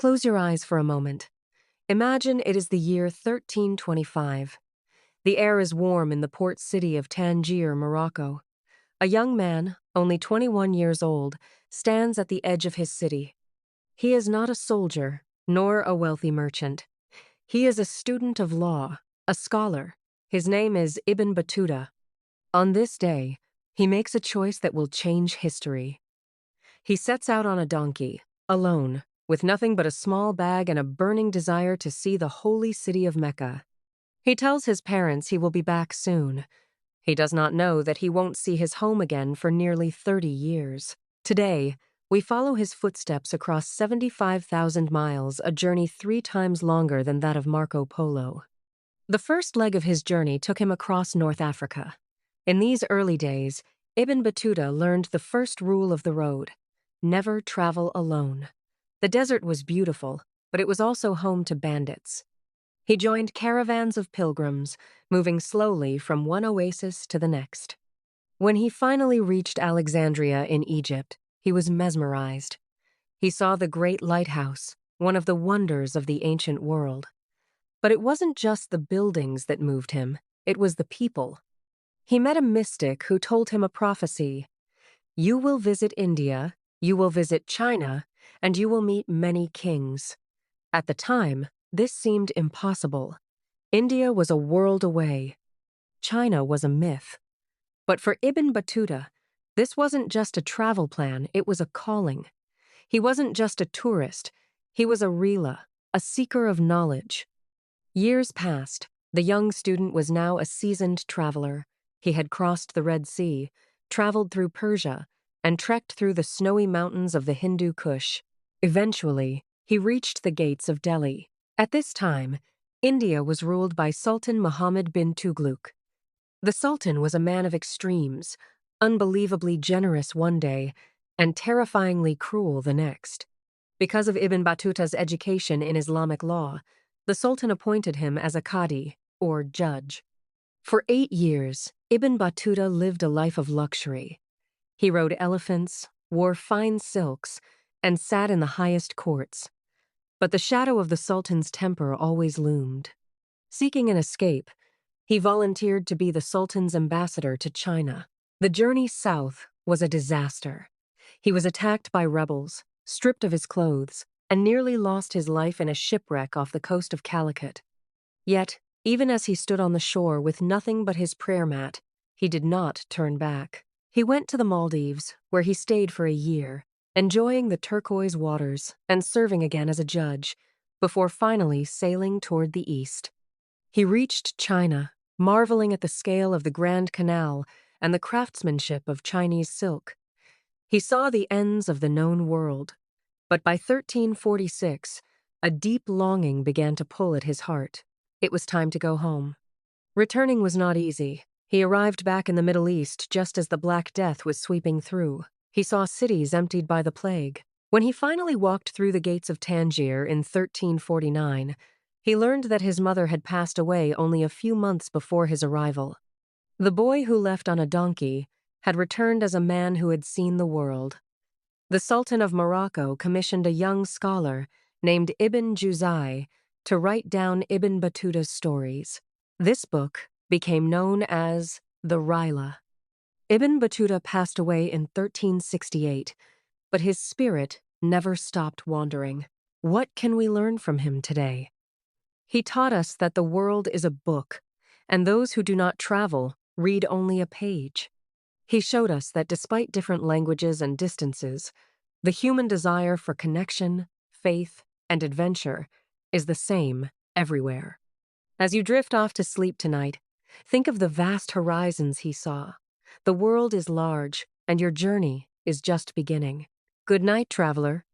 Close your eyes for a moment. Imagine it is the year 1325. The air is warm in the port city of Tangier, Morocco. A young man, only 21 years old, stands at the edge of his city. He is not a soldier, nor a wealthy merchant. He is a student of law, a scholar. His name is Ibn Battuta. On this day, he makes a choice that will change history. He sets out on a donkey, alone, with nothing but a small bag and a burning desire to see the holy city of Mecca. He tells his parents he will be back soon. He does not know that he won't see his home again for nearly 30 years. Today, we follow his footsteps across 75,000 miles, a journey 3 times longer than that of Marco Polo. The first leg of his journey took him across North Africa. In these early days, Ibn Battuta learned the first rule of the road: never travel alone. The desert was beautiful, but it was also home to bandits. He joined caravans of pilgrims, moving slowly from one oasis to the next. When he finally reached Alexandria in Egypt, he was mesmerized. He saw the great lighthouse, one of the wonders of the ancient world. But it wasn't just the buildings that moved him, it was the people. He met a mystic who told him a prophecy. You will visit India, you will visit China, and you will meet many kings. At the time, this seemed impossible. India was a world away. China was a myth. But for Ibn Battuta, this wasn't just a travel plan, it was a calling. He wasn't just a tourist, he was a Rila, a seeker of knowledge. Years passed. The young student was now a seasoned traveler. He had crossed the Red Sea, traveled through Persia, and trekked through the snowy mountains of the Hindu Kush. Eventually, he reached the gates of Delhi. At this time, India was ruled by Sultan Muhammad bin Tughlaq. The Sultan was a man of extremes, unbelievably generous one day and terrifyingly cruel the next. Because of Ibn Battuta's education in Islamic law, the Sultan appointed him as a Qadi, or judge. For 8 years, Ibn Battuta lived a life of luxury. He rode elephants, wore fine silks, and sat in the highest courts. But the shadow of the Sultan's temper always loomed. Seeking an escape, he volunteered to be the Sultan's ambassador to China. The journey south was a disaster. He was attacked by rebels, stripped of his clothes, and nearly lost his life in a shipwreck off the coast of Calicut. Yet, even as he stood on the shore with nothing but his prayer mat, he did not turn back. He went to the Maldives, where he stayed for a year, enjoying the turquoise waters and serving again as a judge, before finally sailing toward the east. He reached China, marveling at the scale of the Grand Canal and the craftsmanship of Chinese silk. He saw the ends of the known world, but by 1346, a deep longing began to pull at his heart. It was time to go home. Returning was not easy. He arrived back in the Middle East just as the Black Death was sweeping through. He saw cities emptied by the plague. When he finally walked through the gates of Tangier in 1349, he learned that his mother had passed away only a few months before his arrival. The boy who left on a donkey had returned as a man who had seen the world. The Sultan of Morocco commissioned a young scholar named Ibn Juzai to write down Ibn Battuta's stories. This book became known as the Rila. Ibn Battuta passed away in 1368, but his spirit never stopped wandering. What can we learn from him today? He taught us that the world is a book, and those who do not travel read only a page. He showed us that despite different languages and distances, the human desire for connection, faith, and adventure is the same everywhere. As you drift off to sleep tonight, think of the vast horizons he saw. The world is large, and your journey is just beginning. Good night, traveler.